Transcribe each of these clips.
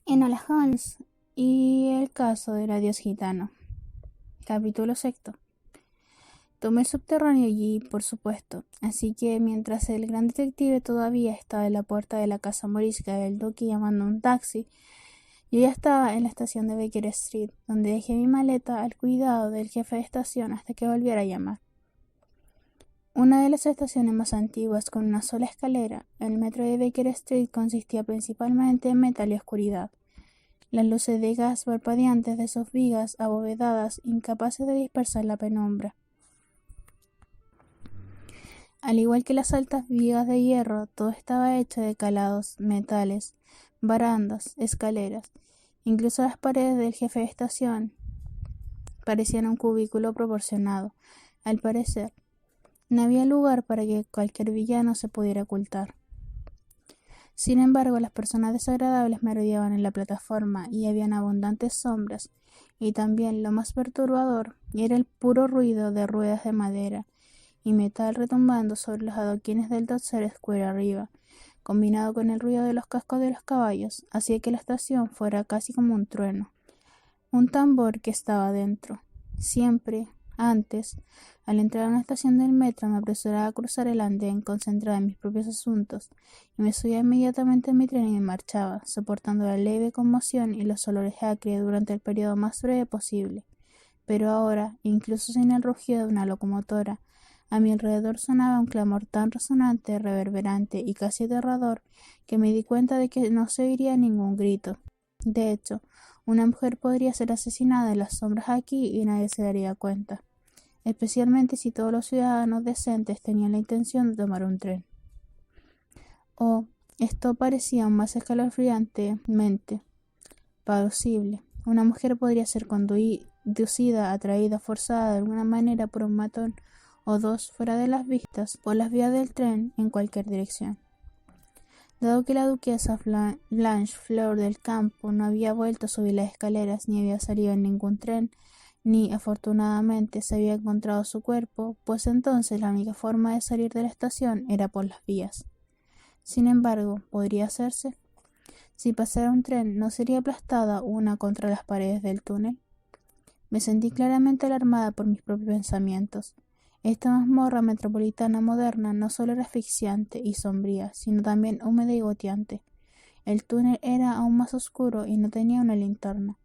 Enola Holmes y el caso del adiós gitano. Capítulo sexto. Tomé el subterráneo allí, por supuesto, así que mientras el gran detective todavía estaba en la puerta de la casa morisca del duque llamando un taxi, yo ya estaba en la estación de Baker Street, donde dejé mi maleta al cuidado del jefe de estación hasta que volviera a llamar. Una de las estaciones más antiguas con una sola escalera, el metro de Baker Street consistía principalmente en metal y oscuridad. Las luces de gas parpadeantes de sus vigas abovedadas, incapaces de dispersar la penumbra. Al igual que las altas vigas de hierro, todo estaba hecho de calados, metales, barandas, escaleras. Incluso las paredes del jefe de estación parecían un cubículo proporcionado. Al parecer, no había lugar para que cualquier villano se pudiera ocultar. Sin embargo, las personas desagradables me rodeaban en la plataforma y habían abundantes sombras, y también lo más perturbador era el puro ruido de ruedas de madera y metal retumbando sobre los adoquines del Dorset Square arriba, combinado con el ruido de los cascos de los caballos, hacía que la estación fuera casi como un trueno. Un tambor que estaba dentro. Siempre, antes, al entrar a una estación del metro, me apresuraba a cruzar el andén concentrada en mis propios asuntos, y me subía inmediatamente en mi tren y me marchaba, soportando la leve conmoción y los olores acres durante el periodo más breve posible. Pero ahora, incluso sin el rugido de una locomotora, a mi alrededor sonaba un clamor tan resonante, reverberante y casi aterrador, que me di cuenta de que no se oiría ningún grito. De hecho, una mujer podría ser asesinada en las sombras aquí y nadie se daría cuenta, especialmente si todos los ciudadanos decentes tenían la intención de tomar un tren. Esto parecía aún más escalofriantemente plausible. Una mujer podría ser conducida, atraída, forzada de alguna manera por un matón o dos fuera de las vistas por las vías del tren en cualquier dirección. Dado que la duquesa Blanche Fleur del Campo no había vuelto a subir las escaleras ni había salido en ningún tren, ni afortunadamente se había encontrado su cuerpo, pues entonces la única forma de salir de la estación era por las vías. Sin embargo, ¿podría hacerse? Si pasara un tren, ¿no sería aplastada una contra las paredes del túnel? Me sentí claramente alarmada por mis propios pensamientos. Esta mazmorra metropolitana moderna no solo era asfixiante y sombría, sino también húmeda y goteante. El túnel era aún más oscuro y no tenía una linterna.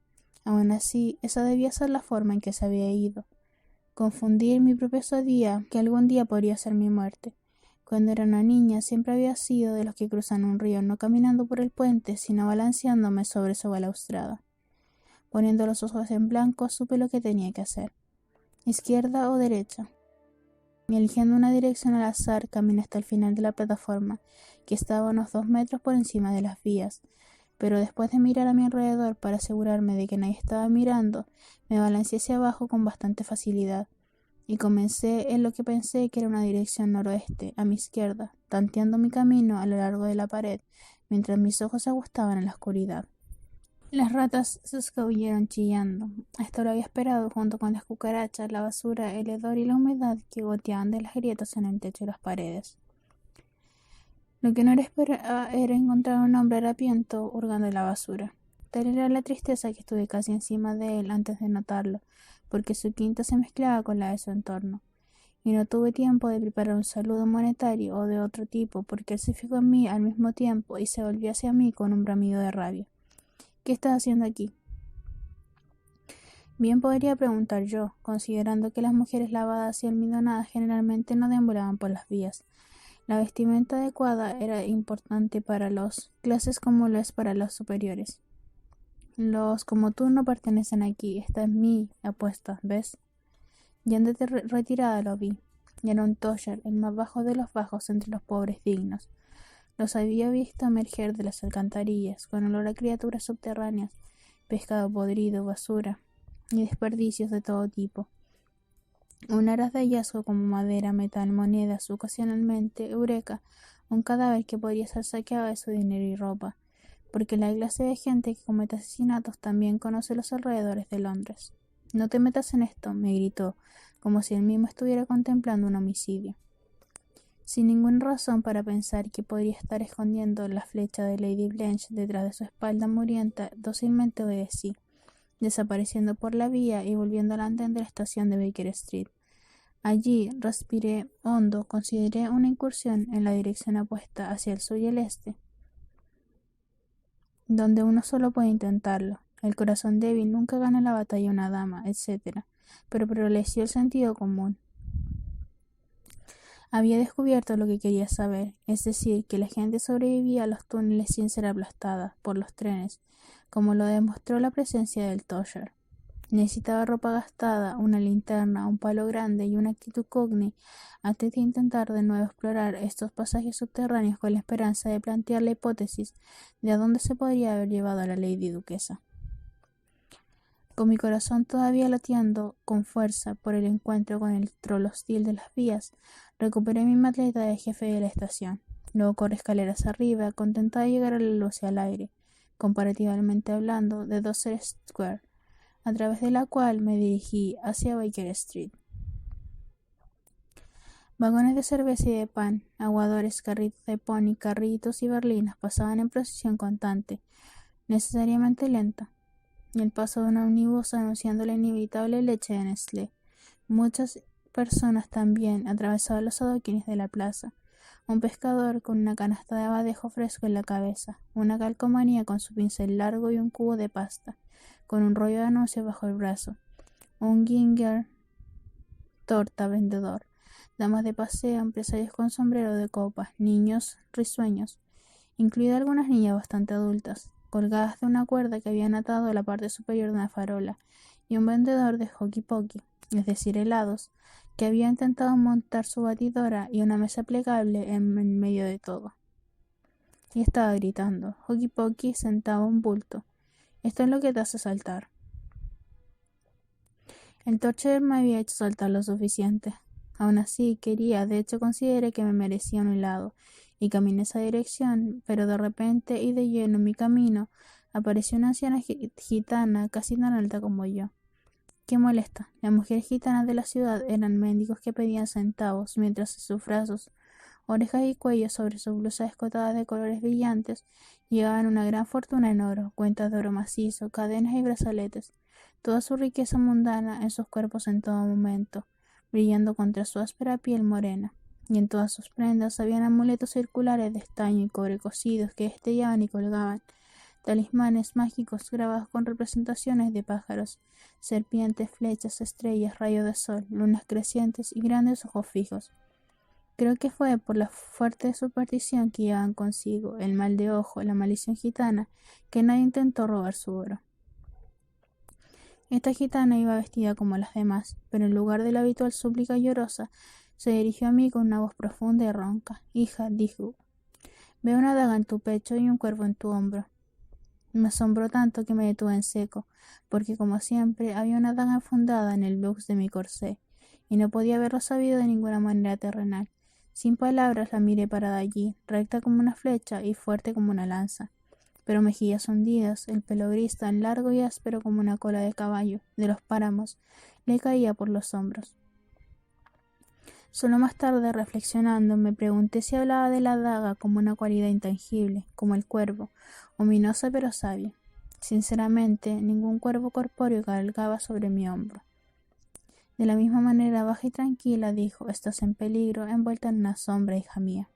Aun así, esa debía ser la forma en que se había ido. Confundir mi propia osadía, que algún día podría ser mi muerte. Cuando era una niña siempre había sido de los que cruzan un río no caminando por el puente, sino balanceándome sobre su balaustrada. Poniendo los ojos en blanco, supe lo que tenía que hacer. ¿Izquierda o derecha? Y eligiendo una dirección al azar, caminé hasta el final de la plataforma, que estaba a unos 2 metros por encima de las vías. Pero después de mirar a mi alrededor para asegurarme de que nadie estaba mirando, me balanceé hacia abajo con bastante facilidad, y comencé en lo que pensé que era una dirección noroeste, a mi izquierda, tanteando mi camino a lo largo de la pared, mientras mis ojos se ajustaban en la oscuridad. Las ratas se escabulleron chillando. Esto lo había esperado junto con las cucarachas, la basura, el hedor y la humedad que goteaban de las grietas en el techo y las paredes. Lo que no era esperar era encontrar a un hombre harapiento hurgando en la basura. Tal era la tristeza que estuve casi encima de él antes de notarlo, porque su quinta se mezclaba con la de su entorno. Y no tuve tiempo de preparar un saludo monetario o de otro tipo, porque él se fijó en mí al mismo tiempo y se volvió hacia mí con un bramido de rabia. ¿Qué estás haciendo aquí? Bien podría preguntar yo, considerando que las mujeres lavadas y almidonadas generalmente no deambulaban por las vías. La vestimenta adecuada era importante para las clases como lo es para los superiores. Los como tú no pertenecen aquí, esta es mi apuesta, ¿ves? Ya de retirada lo vi. Y era un tosher, el más bajo de los bajos entre los pobres dignos. Los había visto emerger de las alcantarillas, con olor a criaturas subterráneas, pescado podrido, basura y desperdicios de todo tipo. Un aras de hallazgo como madera, metal, monedas, ocasionalmente, eureka, un cadáver que podría ser saqueado de su dinero y ropa, porque la clase de gente que comete asesinatos también conoce los alrededores de Londres. No te metas en esto, me gritó, como si él mismo estuviera contemplando un homicidio. sin ninguna razón para pensar que podría estar escondiendo la flecha de Lady Blanche detrás de su espalda murienta, dócilmente obedecí, desapareciendo por la vía y volviendo al andén de la estación de Baker Street. Allí respiré hondo, consideré una incursión en la dirección opuesta hacia el sur y el este, donde uno solo puede intentarlo. El corazón débil nunca gana la batalla a una dama, etc. Pero prevaleció el sentido común. Había descubierto lo que quería saber, es decir, que la gente sobrevivía a los túneles sin ser aplastada por los trenes, como lo demostró la presencia del Tosher. Necesitaba ropa gastada, una linterna, un palo grande y una actitud cognate antes de intentar de nuevo explorar estos pasajes subterráneos con la esperanza de plantear la hipótesis de a dónde se podría haber llevado a la Lady Duquesa. Con mi corazón todavía latiendo con fuerza por el encuentro con el troll hostil de las vías, recuperé mi maleta de jefe de la estación. Luego corrí escaleras arriba, contenta de llegar a la luz y al aire, comparativamente hablando, de Dorset Square, a través de la cual me dirigí hacia Baker Street. Vagones de cerveza y de pan, aguadores, carritos de pony, carritos y berlinas pasaban en procesión constante, necesariamente lenta, y el paso de un ómnibus anunciando la inevitable leche de Nestlé. Muchas personas también atravesaban los adoquines de la plaza. Un pescador con una canasta de abadejo fresco en la cabeza, una calcomanía con su pincel largo y un cubo de pasta, con un rollo de anuncios bajo el brazo, un ginger torta vendedor, damas de paseo, empresarios con sombrero de copa, niños risueños, incluidas algunas niñas bastante adultas, colgadas de una cuerda que habían atado a la parte superior de una farola, y un vendedor de hockey pokey, es decir, helados, que había intentado montar su batidora y una mesa plegable en medio de todo. Y estaba gritando: Hockey pokey sentaba un bulto. Esto es lo que te hace saltar. El Torcher me había hecho saltar lo suficiente. Aún así, de hecho consideré que me merecía un helado, y caminé esa dirección, pero de repente y de lleno en mi camino apareció una anciana gitana casi tan alta como yo. Qué molesta. Las mujeres gitanas de la ciudad eran mendigos que pedían centavos, mientras en sus brazos, orejas y cuello sobre sus blusas escotadas de colores brillantes llevaban una gran fortuna en oro, cuentas de oro macizo, cadenas y brazaletes, toda su riqueza mundana en sus cuerpos en todo momento, brillando contra su áspera piel morena, y en todas sus prendas habían amuletos circulares de estaño y cobre cocidos que destellaban y colgaban, talismanes mágicos grabados con representaciones de pájaros, serpientes, flechas, estrellas, rayos de sol, lunas crecientes y grandes ojos fijos. Creo que fue por la fuerte superstición que llevaban consigo, el mal de ojo, la maldición gitana, que nadie intentó robar su oro. Esta gitana iba vestida como las demás, pero en lugar de la habitual súplica llorosa, se dirigió a mí con una voz profunda y ronca. Hija, dijo, veo una daga en tu pecho y un cuervo en tu hombro. Me asombró tanto que me detuve en seco, porque como siempre había una daga enfundada en el lux de mi corsé, y no podía haberlo sabido de ninguna manera terrenal. Sin palabras la miré parada allí, recta como una flecha y fuerte como una lanza, pero mejillas hundidas, el pelo gris tan largo y áspero como una cola de caballo, de los páramos, le caía por los hombros. Solo más tarde, reflexionando, me pregunté si hablaba de la daga como una cualidad intangible, como el cuervo, ominosa pero sabia. Sinceramente, ningún cuervo corpóreo cabalgaba sobre mi hombro. De la misma manera baja y tranquila, dijo, estás en peligro, envuelta en una sombra, hija mía.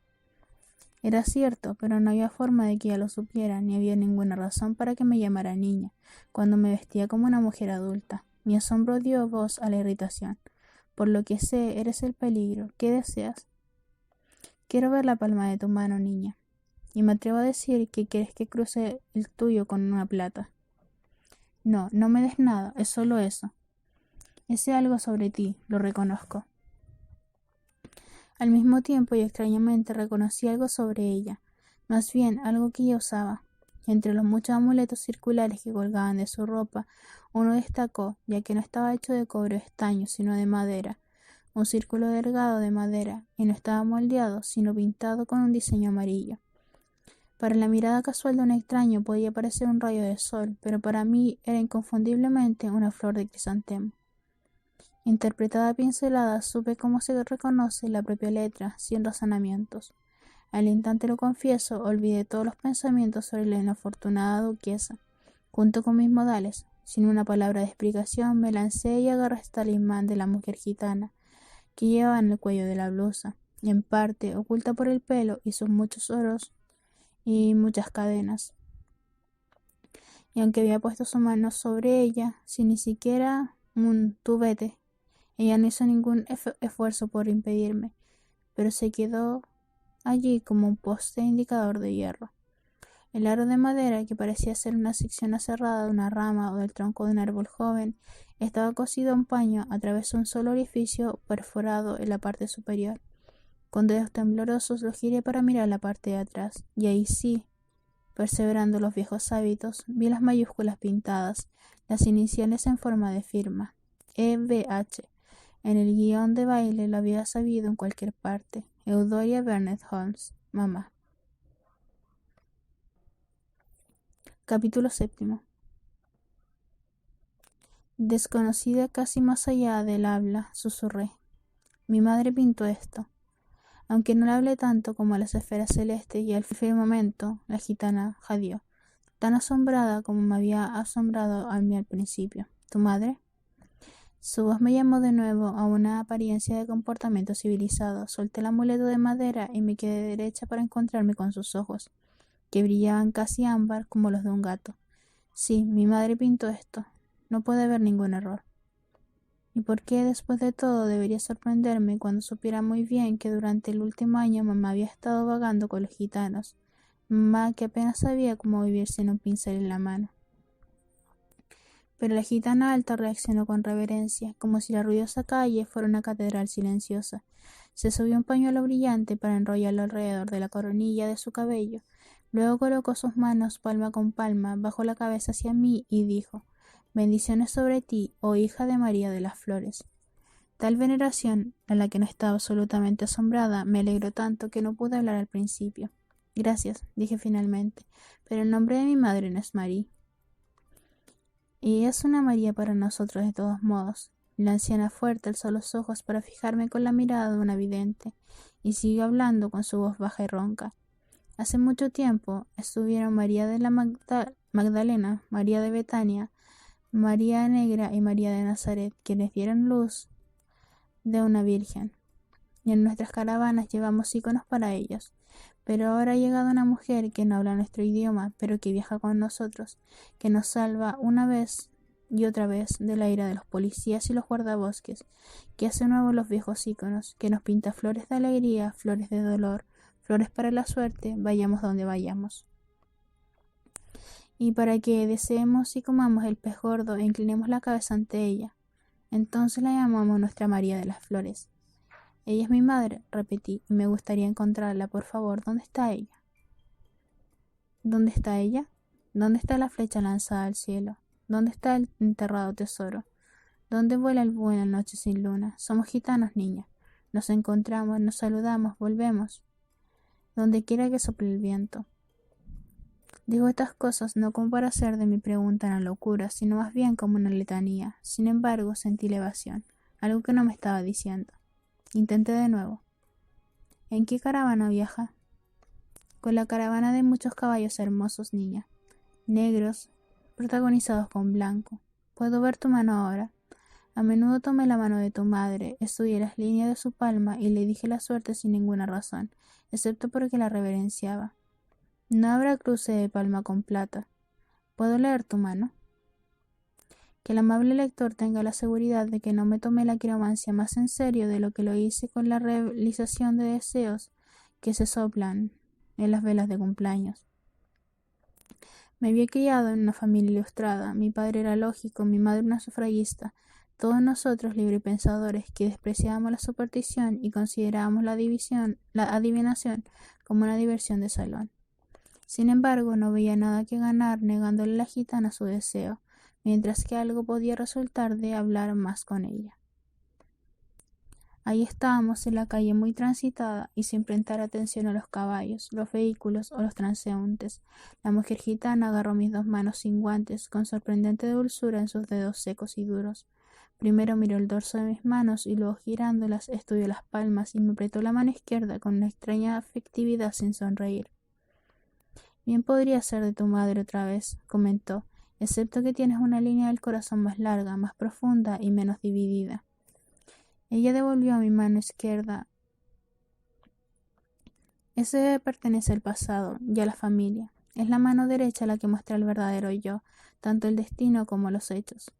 Era cierto, pero no había forma de que ella lo supiera, ni había ninguna razón para que me llamara niña, cuando me vestía como una mujer adulta. Mi asombro dio voz a la irritación. Por lo que sé, eres el peligro. ¿Qué deseas? Quiero ver la palma de tu mano, niña. Y me atrevo a decir que quieres que cruce el tuyo con una plata. No, no me des nada, es solo eso. Sé algo sobre ti, lo reconozco. Al mismo tiempo y extrañamente reconocí algo sobre ella, más bien algo que ella usaba. Entre los muchos amuletos circulares que colgaban de su ropa, uno destacó, ya que no estaba hecho de cobre o estaño, sino de madera, un círculo delgado de madera, y no estaba moldeado, sino pintado con un diseño amarillo. Para la mirada casual de un extraño podía parecer un rayo de sol, pero para mí era inconfundiblemente una flor de crisantemo. Interpretada a pinceladas, supe cómo se reconoce la propia letra, sin razonamientos. Al instante lo confieso, olvidé todos los pensamientos sobre la inafortunada duquesa, junto con mis modales. Sin una palabra de explicación, me lancé y agarré el talismán de la mujer gitana, que llevaba en el cuello de la blusa, en parte oculta por el pelo y sus muchos oros y muchas cadenas. Y aunque había puesto su mano sobre ella, sin ni siquiera un tú vete, ella no hizo ningún esfuerzo por impedirme, pero se quedó allí como un poste indicador de hierro. El aro de madera, que parecía ser una sección aserrada de una rama o del tronco de un árbol joven, estaba cosido a un paño a través de un solo orificio perforado en la parte superior. Con dedos temblorosos lo giré para mirar la parte de atrás, y ahí sí, perseverando los viejos hábitos, vi las mayúsculas pintadas, las iniciales en forma de firma, EBH. En el guión de baile lo había sabido en cualquier parte. Eudoria Burnett Holmes, mamá. Capítulo 7. Desconocida casi más allá del habla, susurré. Mi madre pintó esto. Aunque no le hablé tanto como a las esferas celestes y al firmamento, la gitana jadeó, tan asombrada como me había asombrado a mí al principio. ¿Tu madre? Su voz me llamó de nuevo a una apariencia de comportamiento civilizado. Solté el amuleto de madera y me quedé derecha para encontrarme con sus ojos, que brillaban casi ámbar como los de un gato. Sí, mi madre pintó esto. No puede haber ningún error. ¿Y por qué, después de todo, debería sorprenderme cuando supiera muy bien que durante el último año mamá había estado vagando con los gitanos? Mamá, que apenas sabía cómo vivir sin un pincel en la mano. Pero la gitana alta reaccionó con reverencia, como si la ruidosa calle fuera una catedral silenciosa. Se subió un pañuelo brillante para enrollarlo alrededor de la coronilla de su cabello. Luego colocó sus manos palma con palma bajo la cabeza hacia mí y dijo: «Bendiciones sobre ti, oh hija de María de las Flores». Tal veneración, a la que no estaba absolutamente asombrada, me alegró tanto que no pude hablar al principio. «Gracias», dije finalmente, «pero el nombre de mi madre no es Marie». Y es una María para nosotros de todos modos. La anciana fuerte alzó los ojos para fijarme con la mirada de una vidente, y siguió hablando con su voz baja y ronca. Hace mucho tiempo estuvieron María de la Magdalena, María de Betania, María Negra y María de Nazaret, quienes dieron luz de una virgen. Y en nuestras caravanas llevamos íconos para ellos. Pero ahora ha llegado una mujer que no habla nuestro idioma, pero que viaja con nosotros, que nos salva una vez y otra vez de la ira de los policías y los guardabosques, que hace nuevos los viejos íconos, que nos pinta flores de alegría, flores de dolor, flores para la suerte, vayamos donde vayamos. Y para que deseemos y comamos el pez gordo e inclinemos la cabeza ante ella. Entonces la llamamos nuestra María de las Flores. Ella es mi madre, repetí, y me gustaría encontrarla, por favor. ¿Dónde está ella? ¿Dónde está ella? ¿Dónde está la flecha lanzada al cielo? ¿Dónde está el enterrado tesoro? ¿Dónde vuela el búho en la noche sin luna? Somos gitanos, niña. Nos encontramos, nos saludamos, volvemos. Donde quiera que sople el viento. Digo estas cosas no como para hacer de mi pregunta una locura, sino más bien como una letanía. Sin embargo, sentí la evasión, algo que no me estaba diciendo. Intenté de nuevo. ¿En qué caravana viaja? Con la caravana de muchos caballos hermosos, niña. Negros, protagonizados con blanco. Puedo ver tu mano ahora. A menudo tomé la mano de tu madre, estudié las líneas de su palma y le dije la suerte sin ninguna razón, excepto porque la reverenciaba. No habrá cruce de palma con plata. ¿Puedo leer tu mano? Que el amable lector tenga la seguridad de que no me tomé la quiromancia más en serio de lo que lo hice con la realización de deseos que se soplan en las velas de cumpleaños. Me había criado en una familia ilustrada. Mi padre era lógico, mi madre una sufragista. Todos nosotros librepensadores que despreciábamos la superstición y considerábamos la adivinación como una diversión de salón. Sin embargo, no veía nada que ganar negándole a la gitana su deseo, mientras que algo podía resultar de hablar más con ella. Ahí estábamos en la calle muy transitada y sin prestar atención a los caballos, los vehículos o los transeúntes. La mujer gitana agarró mis dos manos sin guantes, con sorprendente dulzura en sus dedos secos y duros. Primero miró el dorso de mis manos y luego girándolas estudió las palmas y me apretó la mano izquierda con una extraña afectividad sin sonreír. Bien podría ser de tu madre otra vez, comentó, excepto que tienes una línea del corazón más larga, más profunda y menos dividida. Ella devolvió a mi mano izquierda. Ese pertenece al pasado y a la familia. Es la mano derecha la que muestra el verdadero yo, tanto el destino como los hechos.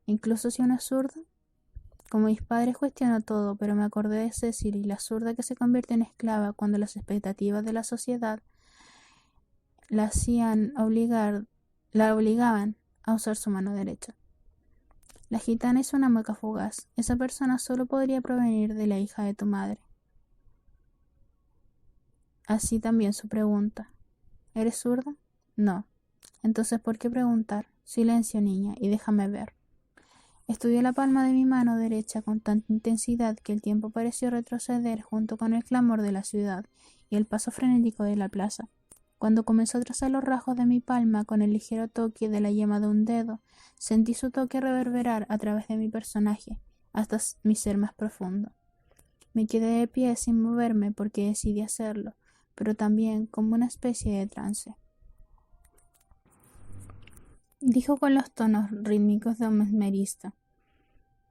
Incluso si uno es zurdo. Como mis padres cuestiono todo, pero me acordé de Cecily, la zurda que se convierte en esclava cuando las expectativas de la sociedad la obligaban a usar su mano derecha. La gitana es una mueca fugaz. Esa persona solo podría provenir de la hija de tu madre. Así también su pregunta. ¿Eres zurda? No. Entonces, ¿por qué preguntar? Silencio, niña, y déjame ver. Estudió la palma de mi mano derecha con tanta intensidad que el tiempo pareció retroceder junto con el clamor de la ciudad y el paso frenético de la plaza. Cuando comenzó a trazar los rasgos de mi palma con el ligero toque de la yema de un dedo, sentí su toque reverberar a través de mi personaje, hasta mi ser más profundo. Me quedé de pie sin moverme porque decidí hacerlo, pero también como una especie de trance. Dijo con los tonos rítmicos de un mesmerista.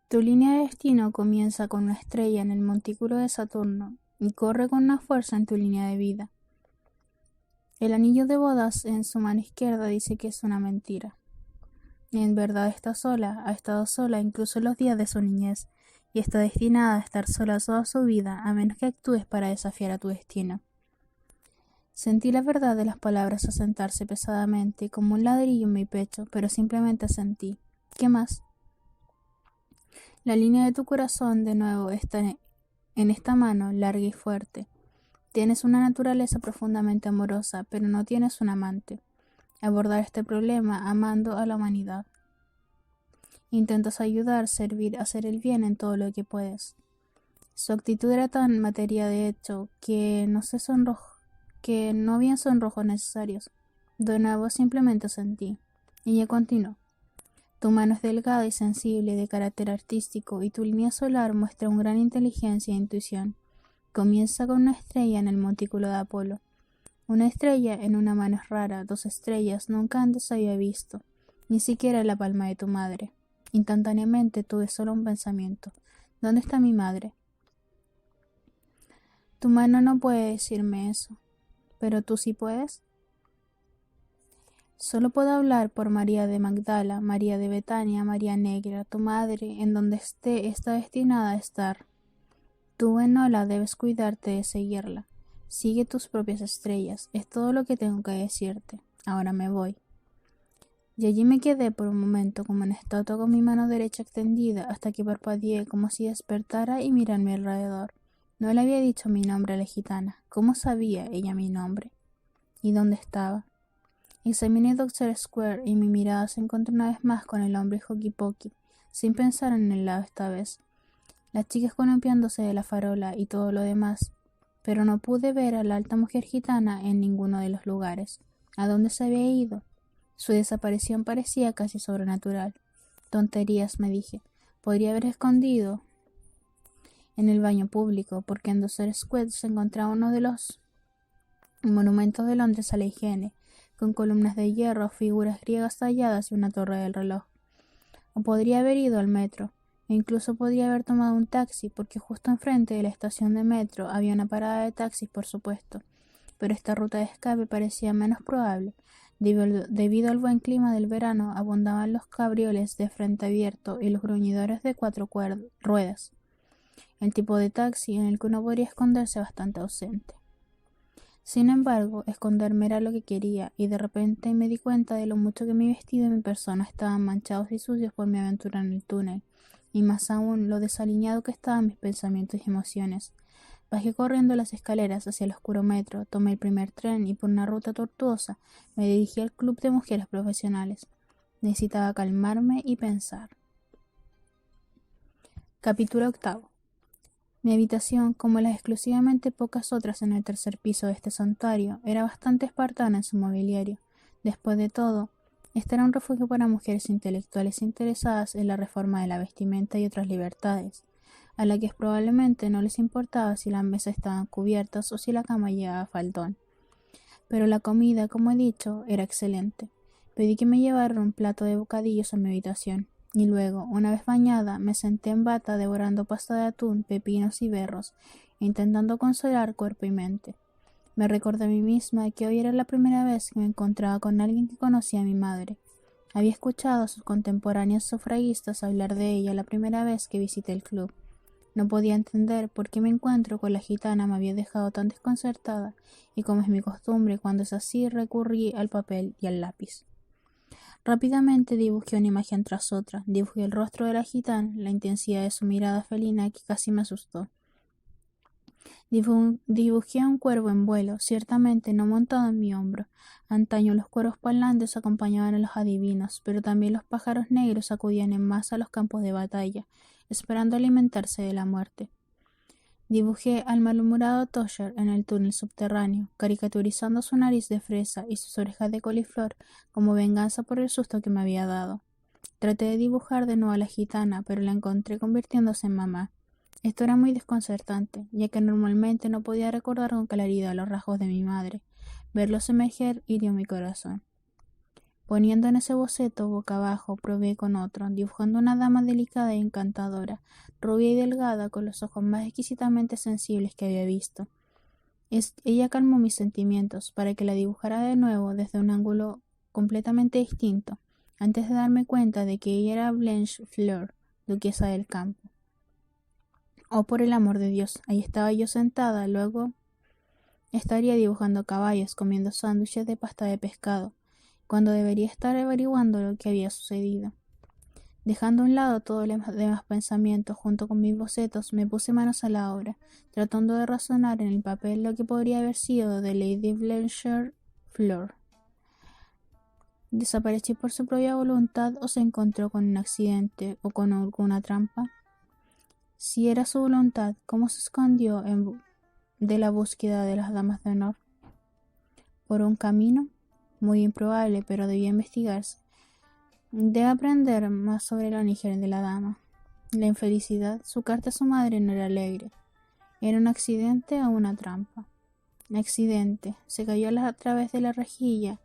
Tu línea de destino comienza con una estrella en el montículo de Saturno y corre con una fuerza en tu línea de vida. El anillo de bodas en su mano izquierda dice que es una mentira. En verdad está sola, ha estado sola incluso en los días de su niñez, y está destinada a estar sola toda su vida a menos que actúes para desafiar a tu destino. Sentí la verdad de las palabras asentarse pesadamente como un ladrillo en mi pecho, pero simplemente asentí. ¿Qué más? La línea de tu corazón de nuevo está en esta mano larga y fuerte. Tienes una naturaleza profundamente amorosa, pero no tienes un amante. Abordar este problema amando a la humanidad. Intentas ayudar, servir, hacer el bien en todo lo que puedes. Su actitud era tan materia de hecho que no había sonrojos necesarios. De nuevo simplemente sentí. Ella continuó. Tu mano es delgada y sensible, de carácter artístico, y tu línea solar muestra una gran inteligencia e intuición. Comienza con una estrella en el montículo de Apolo. Una estrella en una mano es rara, 2 estrellas nunca antes había visto, ni siquiera en la palma de tu madre. Instantáneamente tuve solo un pensamiento. ¿Dónde está mi madre? Tu mano no puede decirme eso, pero tú sí puedes. Solo puedo hablar por María de Magdala, María de Betania, María Negra, tu madre, en donde esté, está destinada a estar. Tú, Enola, debes cuidarte de seguirla. Sigue tus propias estrellas, es todo lo que tengo que decirte. Ahora me voy. Y allí me quedé por un momento como una estatua con mi mano derecha extendida hasta que parpadeé como si despertara y miré a mi alrededor. No le había dicho mi nombre a la gitana. ¿Cómo sabía ella mi nombre? ¿Y dónde estaba? Examiné Doctor Square y mi mirada se encontró una vez más con el hombre Hockey Pokey, sin pensar en el lado esta vez. Las chicas columpiándose de la farola y todo lo demás, pero no pude ver a la alta mujer gitana en ninguno de los lugares. ¿A dónde se había ido? Su desaparición parecía casi sobrenatural. Tonterías, me dije. Podría haber escondido en el baño público, porque en Doctor Square se encontraba uno de los monumentos de Londres a la higiene, con columnas de hierro, figuras griegas talladas y una torre del reloj. O podría haber ido al metro, e incluso podría haber tomado un taxi, porque justo enfrente de la estación de metro había una parada de taxis, por supuesto, pero esta ruta de escape parecía menos probable. Debido al buen clima del verano, abundaban los cabrioles de frente abierto y los gruñidores de 4 ruedas. El tipo de taxi en el que uno podría esconderse bastante ausente. Sin embargo, esconderme era lo que quería, y de repente me di cuenta de lo mucho que mi vestido y mi persona estaban manchados y sucios por mi aventura en el túnel, y más aún lo desaliñado que estaban mis pensamientos y emociones. Bajé corriendo las escaleras hacia el oscuro metro, tomé el primer tren y por una ruta tortuosa me dirigí al club de mujeres profesionales. Necesitaba calmarme y pensar. Capítulo 8. Mi habitación, como las exclusivamente pocas otras en el tercer piso de este santuario, era bastante espartana en su mobiliario. Después de todo, Este era un refugio para mujeres intelectuales interesadas en la reforma de la vestimenta y otras libertades, a las que probablemente no les importaba si las mesas estaban cubiertas o si la cama llevaba faldón. Pero la comida, como he dicho, era excelente. Pedí que me llevaran un plato de bocadillos a mi habitación, y luego, una vez bañada, me senté en bata devorando pasta de atún, pepinos y berros, intentando consolar cuerpo y mente. Me recordé a mí misma que hoy era la primera vez que me encontraba con alguien que conocía a mi madre. Había escuchado a sus contemporáneos sufragistas hablar de ella la primera vez que visité el club. No podía entender por qué mi encuentro con la gitana me había dejado tan desconcertada, y como es mi costumbre cuando es así recurrí al papel y al lápiz. Rápidamente dibujé una imagen tras otra, dibujé el rostro de la gitana, la intensidad de su mirada felina que casi me asustó. Dibujé a un cuervo en vuelo, ciertamente no montado en mi hombro. Antaño los cuervos parlantes acompañaban a los adivinos, pero también los pájaros negros acudían en masa a los campos de batalla, esperando alimentarse de la muerte. Dibujé al malhumorado Tosher en el túnel subterráneo, caricaturizando su nariz de fresa y sus orejas de coliflor como venganza por el susto que me había dado. Traté de dibujar de nuevo a la gitana, pero la encontré convirtiéndose en mamá. Esto era muy desconcertante, ya que normalmente no podía recordar con claridad los rasgos de mi madre. Verlos emerger hirió mi corazón. Poniendo en ese boceto boca abajo, probé con otro, dibujando una dama delicada e encantadora, rubia y delgada, con los ojos más exquisitamente sensibles que había visto. Ella calmó mis sentimientos para que la dibujara de nuevo desde un ángulo completamente distinto, antes de darme cuenta de que ella era Blanche Fleur, duquesa del campo. Oh, por el amor de Dios, ahí estaba yo sentada, luego estaría dibujando caballos, comiendo sándwiches de pasta de pescado, cuando debería estar averiguando lo que había sucedido. Dejando a un lado todos los demás pensamientos junto con mis bocetos, me puse manos a la obra, tratando de razonar en el papel lo que podría haber sido de Lady Blanche Fleur. ¿Desapareció por su propia voluntad o se encontró con un accidente o con alguna trampa? Si era su voluntad, ¿cómo se escondió de la búsqueda de las damas de honor? ¿Por un camino? Muy improbable, pero debía investigarse. Debe aprender más sobre el origen de la dama. La infelicidad, su carta a su madre no era alegre. ¿Era un accidente o una trampa? Accidente. Se cayó a través de la rejilla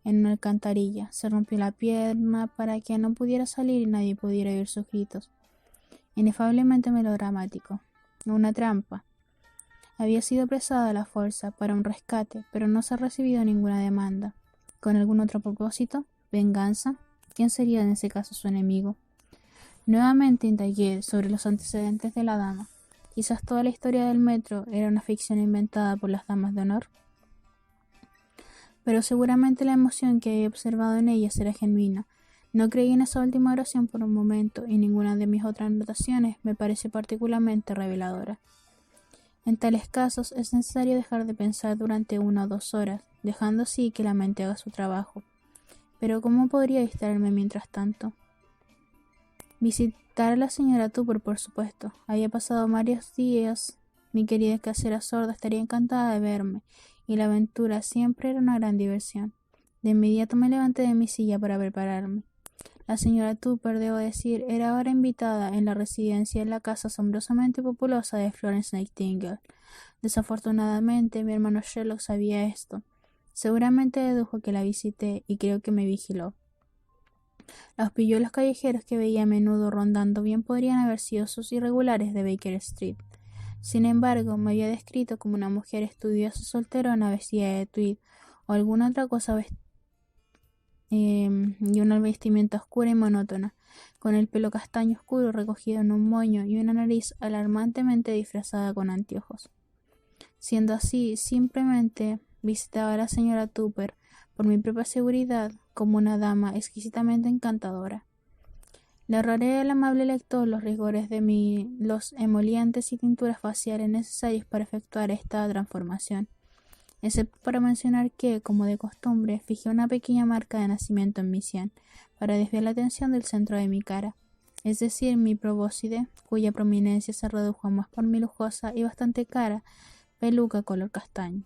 en una alcantarilla. Se rompió la pierna para que no pudiera salir y nadie pudiera oír sus gritos. Inefablemente melodramático. Una trampa. Había sido apresada a la fuerza para un rescate, pero no se ha recibido ninguna demanda. ¿Con algún otro propósito? ¿Venganza? ¿Quién sería en ese caso su enemigo? Nuevamente indagué sobre los antecedentes de la dama. Quizás toda la historia del metro era una ficción inventada por las damas de honor. Pero seguramente la emoción que había observado en ellas era genuina. No creí en esa última oración por un momento, y ninguna de mis otras anotaciones me pareció particularmente reveladora. En tales casos es necesario dejar de pensar durante 1 o 2 horas, dejando así que la mente haga su trabajo. Pero ¿cómo podría distraerme mientras tanto? Visitar a la señora Tupper, por supuesto. Había pasado varios días. Mi querida casera sorda estaría encantada de verme, y la aventura siempre era una gran diversión. De inmediato me levanté de mi silla para prepararme. La señora Tupper, debo decir, era ahora invitada en la residencia en la casa asombrosamente populosa de Florence Nightingale. Desafortunadamente, mi hermano Sherlock sabía esto. Seguramente dedujo que la visité y creo que me vigiló. Los pilluelos callejeros que veía a menudo rondando bien podrían haber sido sus irregulares de Baker Street. Sin embargo, me había descrito como una mujer estudiosa solterona vestida de tweed o alguna otra cosa y una vestimenta oscura y monótona, con el pelo castaño oscuro recogido en un moño y una nariz alarmantemente disfrazada con anteojos. Siendo así, simplemente visitaba a la señora Tupper, por mi propia seguridad, como una dama exquisitamente encantadora. Le ahorraré al amable lector los rigores de los emolientes y tinturas faciales necesarios para efectuar esta transformación, excepto para mencionar que, como de costumbre, fijé una pequeña marca de nacimiento en mi sien, para desviar la atención del centro de mi cara, es decir, mi probóscide, cuya prominencia se redujo más por mi lujosa y bastante cara peluca color castaño.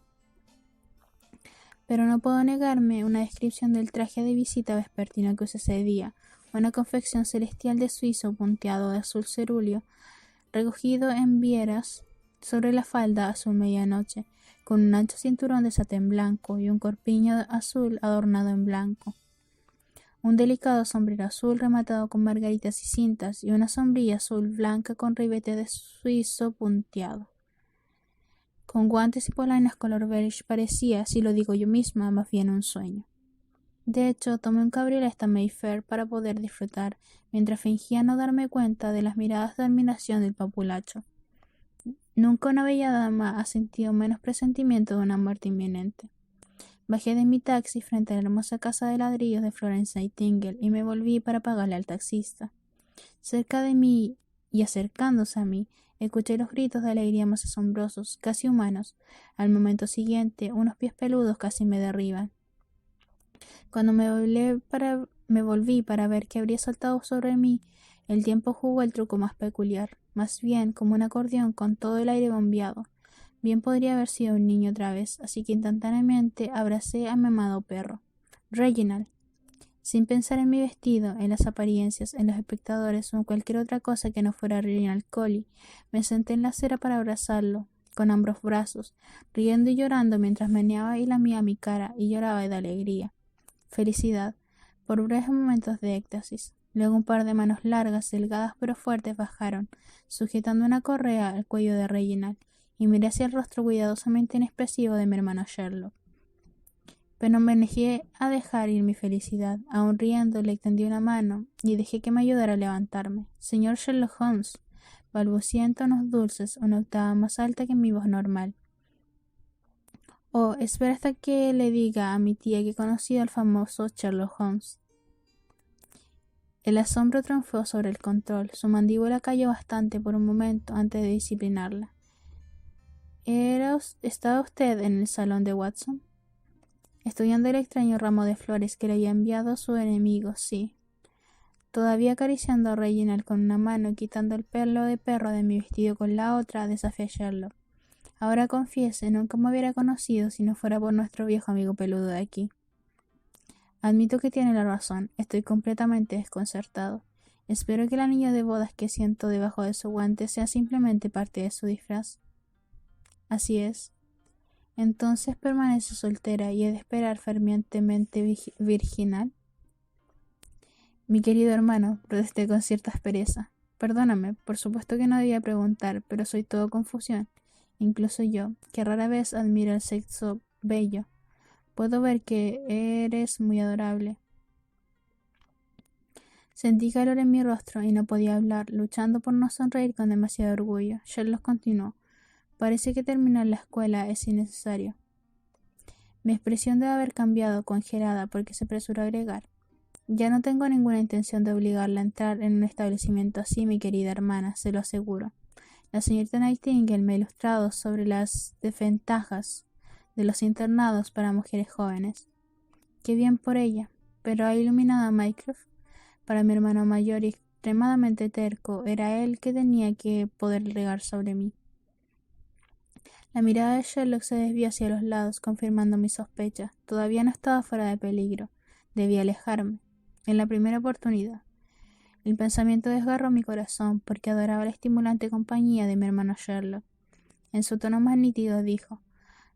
pero no puedo negarme una descripción del traje de visita vespertino que usé ese día, una confección celestial de suizo punteado de azul cerúleo, recogido en vieras sobre la falda azul medianoche, con un ancho cinturón de satén blanco y un corpiño azul adornado en blanco. Un delicado sombrero azul rematado con margaritas y cintas, y una sombrilla azul blanca con ribete de suizo punteado. Con guantes y polainas color beige parecía, si lo digo yo misma, más bien un sueño. De hecho, tomé un cabril hasta Mayfair para poder disfrutar, mientras fingía no darme cuenta de las miradas de admiración del populacho. Nunca una bella dama ha sentido menos presentimiento de una muerte inminente. Bajé de mi taxi frente a la hermosa casa de ladrillos de Florence Nightingale y me volví para pagarle al taxista. Cerca de mí y acercándose a mí, escuché los gritos de alegría más asombrosos, casi humanos. Al momento siguiente, unos pies peludos casi me derriban. Cuando me volví para ver qué habría saltado sobre mí, el tiempo jugó el truco más peculiar, más bien como un acordeón con todo el aire bombeado. Bien podría haber sido un niño otra vez, así que instantáneamente abracé a mi amado perro. Reginald. Sin pensar en mi vestido, en las apariencias, en los espectadores o en cualquier otra cosa que no fuera Reginald Collie, me senté en la acera para abrazarlo, con ambos brazos, riendo y llorando mientras meneaba y lamía mi cara y lloraba de alegría. Felicidad, por breves momentos de éxtasis. Luego un par de manos largas, delgadas pero fuertes bajaron, sujetando una correa al cuello de Reginald, y miré hacia el rostro cuidadosamente inexpresivo de mi hermano Sherlock. Pero me negué a dejar ir mi felicidad. Aún riendo, le extendí una mano y dejé que me ayudara a levantarme. Señor Sherlock Holmes, balbuceé en tonos dulces, una octava más alta que mi voz normal. Oh, espera hasta que le diga a mi tía que he conocido al famoso Sherlock Holmes. El asombro triunfó sobre el control. Su mandíbula cayó bastante por un momento antes de disciplinarla. ¿Estaba usted en el salón de Watson? Estudiando el extraño ramo de flores que le había enviado su enemigo, sí. Todavía acariciando a Reginald con una mano y quitando el pelo de perro de mi vestido con la otra, desafié a Sherlock. Ahora confiese, nunca me hubiera conocido si no fuera por nuestro viejo amigo peludo de aquí. Admito que tiene la razón, estoy completamente desconcertado. Espero que el anillo de bodas que siento debajo de su guante sea simplemente parte de su disfraz. Así es. Entonces permanece soltera y he de esperar fervientemente virginal. Mi querido hermano, protesté con cierta aspereza. Perdóname, por supuesto que no debía preguntar, pero soy todo confusión. Incluso yo, que rara vez admiro el sexo bello, puedo ver que eres muy adorable. Sentí calor en mi rostro y no podía hablar, luchando por no sonreír con demasiado orgullo. Sherlock continuó. Parece que terminar la escuela es innecesario. Mi expresión debe haber cambiado, congelada, porque se apresuró a agregar. Ya no tengo ninguna intención de obligarla a entrar en un establecimiento así, mi querida hermana, se lo aseguro. La señorita Nightingale me ha ilustrado sobre las desventajas de los internados para mujeres jóvenes. Qué bien por ella, pero ha iluminado a Mycroft. Para mi hermano mayor y extremadamente terco, era él que tenía que poder regar sobre mí. La mirada de Sherlock se desvió hacia los lados, confirmando mi sospecha. Todavía no estaba fuera de peligro. Debía alejarme. En la primera oportunidad. El pensamiento desgarró mi corazón, porque adoraba la estimulante compañía de mi hermano Sherlock. En su tono más nítido dijo: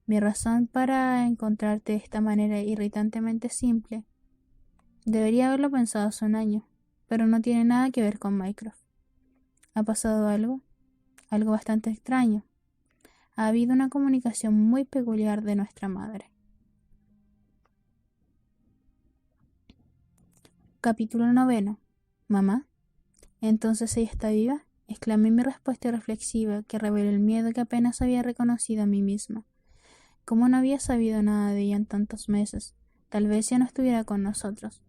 mi razón para encontrarte de esta manera irritantemente simple. Debería haberlo pensado hace un año, pero no tiene nada que ver con Mycroft. ¿Ha pasado algo? Algo bastante extraño. Ha habido una comunicación muy peculiar de nuestra madre. Capítulo 9. ¿Mamá? ¿Entonces ella está viva? Exclamé en mi respuesta reflexiva, que reveló el miedo que apenas había reconocido a mí misma. ¿Cómo no había sabido nada de ella en tantos meses? Tal vez ya no estuviera con nosotros.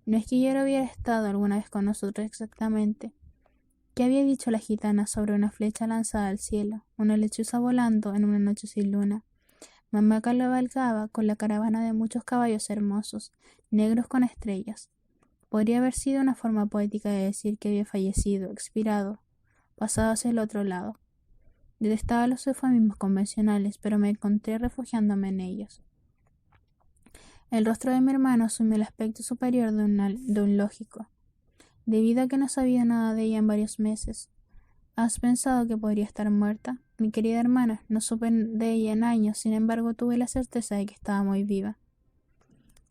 No es que ella hubiera estado alguna vez con nosotros exactamente. ¿Qué había dicho la gitana sobre una flecha lanzada al cielo, una lechuza volando en una noche sin luna? Mamá cabalgaba con la caravana de muchos caballos hermosos, negros con estrellas. Podría haber sido una forma poética de decir que había fallecido, expirado, pasado hacia el otro lado. Detestaba los eufemismos convencionales, pero me encontré refugiándome en ellos. El rostro de mi hermano asumió el aspecto superior de un lógico, debido a que no sabía nada de ella en varios meses. ¿Has pensado que podría estar muerta? Mi querida hermana, no supe de ella en años, sin embargo tuve la certeza de que estaba muy viva.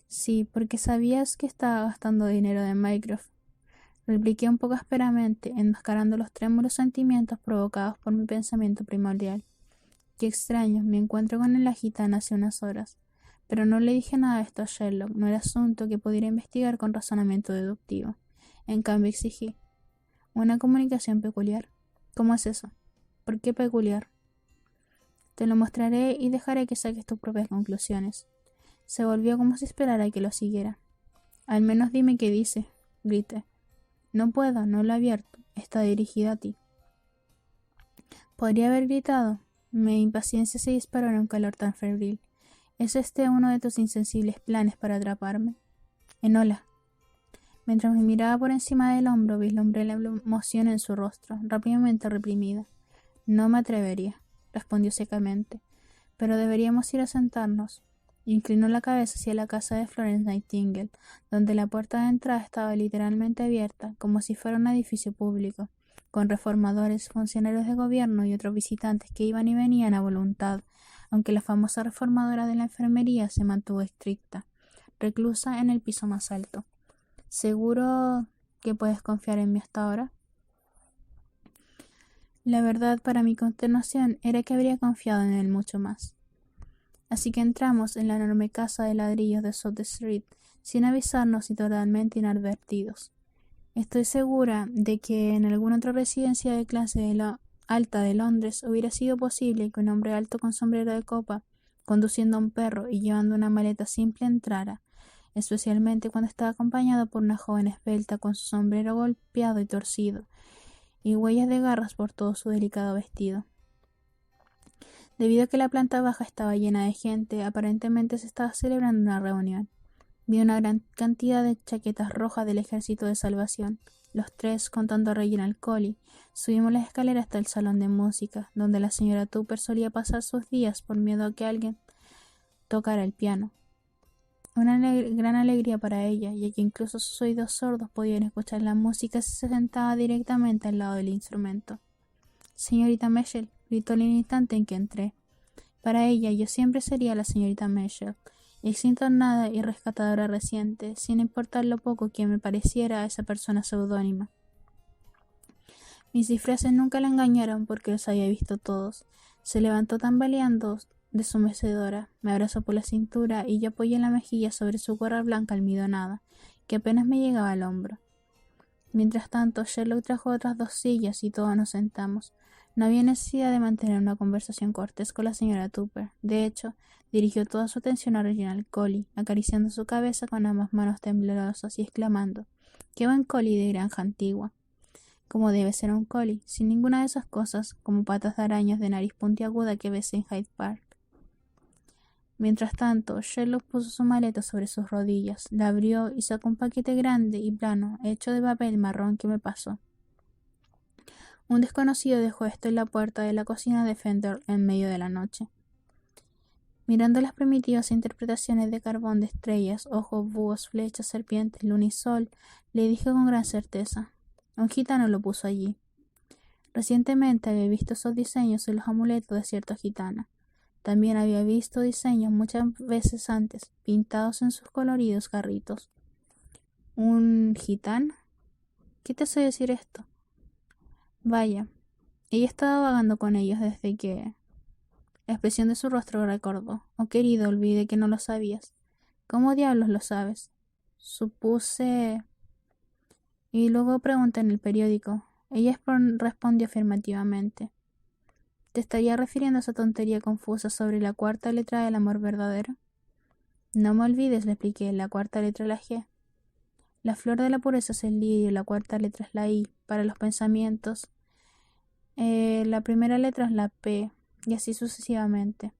Sí, porque sabías que estaba gastando dinero de Mycroft. Repliqué un poco ásperamente, enmascarando los trémulos sentimientos provocados por mi pensamiento primordial. Qué extraño, me encuentro con la gitana hace unas horas. Pero no le dije nada de esto a Sherlock, no era asunto que pudiera investigar con razonamiento deductivo. En cambio exigí una comunicación peculiar. ¿Cómo es eso? ¿Por qué peculiar? Te lo mostraré y dejaré que saques tus propias conclusiones. Se volvió como si esperara que lo siguiera. Al menos dime qué dice, grité. No puedo, no lo he abierto. Está dirigida a ti. Podría haber gritado. Mi impaciencia se disparó en un calor tan febril. ¿Es este uno de tus insensibles planes para atraparme? Enola. Mientras me miraba por encima del hombro, vislumbré la emoción en su rostro, rápidamente reprimida. No me atrevería, respondió secamente. Pero deberíamos ir a sentarnos. Inclinó la cabeza hacia la casa de Florence Nightingale, donde la puerta de entrada estaba literalmente abierta, como si fuera un edificio público, con reformadores, funcionarios de gobierno y otros visitantes que iban y venían a voluntad, aunque la famosa reformadora de la enfermería se mantuvo estricta, reclusa en el piso más alto. ¿Seguro que puedes confiar en mí hasta ahora? La verdad, para mi consternación, era que habría confiado en él mucho más. Así que entramos en la enorme casa de ladrillos de South Street, sin avisarnos y totalmente inadvertidos. Estoy segura de que en alguna otra residencia de clase alta de Londres hubiera sido posible que un hombre alto con sombrero de copa, conduciendo a un perro y llevando una maleta simple entrara, especialmente cuando estaba acompañado por una joven esbelta con su sombrero golpeado y torcido, y huellas de garras por todo su delicado vestido. Debido a que la planta baja estaba llena de gente, aparentemente se estaba celebrando una reunión. Vi una gran cantidad de chaquetas rojas del Ejército de Salvación. Los tres, contando a Reginald Collie, subimos las escaleras hasta el salón de música, donde la señora Tupper solía pasar sus días por miedo a que alguien tocara el piano. Una gran alegría para ella, ya que incluso sus oídos sordos podían escuchar la música si se sentaba directamente al lado del instrumento. Señorita Mitchell, gritó en el instante en que entré. Para ella yo siempre sería la señorita Mitchell, exentonada y rescatadora reciente, sin importar lo poco que me pareciera a esa persona seudónima. Mis disfraces nunca la engañaron porque los había visto todos. Se levantó tambaleando de su mecedora, me abrazó por la cintura y yo apoyé la mejilla sobre su gorra blanca almidonada, que apenas me llegaba al hombro. Mientras tanto, Sherlock trajo otras 2 sillas y todos nos sentamos. No había necesidad de mantener una conversación cortés con la señora Tupper. De hecho, dirigió toda su atención a Reginald Collie, acariciando su cabeza con ambas manos temblorosas y exclamando: «¡Qué buen collie de granja antigua!» Como debe ser un collie, sin ninguna de esas cosas, como patas de arañas de nariz puntiaguda que ves en Hyde Park. Mientras tanto, Sherlock puso su maleta sobre sus rodillas, la abrió y sacó un paquete grande y plano, hecho de papel marrón que me pasó. Un desconocido dejó esto en la puerta de la cocina de Fender en medio de la noche. Mirando las primitivas interpretaciones de carbón de estrellas, ojos, búhos, flechas, serpientes, luna y sol, le dije con gran certeza: un gitano lo puso allí. Recientemente había visto esos diseños en los amuletos de cierta gitana. También había visto diseños muchas veces antes, pintados en sus coloridos garritos. ¿Un gitano? ¿Qué te hace decir esto? Vaya, ella estaba vagando con ellos desde que... La expresión de su rostro recordó. Oh, querido, olvidé que no lo sabías. ¿Cómo diablos lo sabes? Supuse... Y luego pregunté en el periódico. Ella respondió afirmativamente. ¿Te estaría refiriendo a esa tontería confusa sobre la 4ª letra del amor verdadero? No me olvides, le expliqué, la 4ª letra es la G. La flor de la pureza es el lirio, la 4ª letra es la I. Para los pensamientos, la primera letra es la P, y así sucesivamente.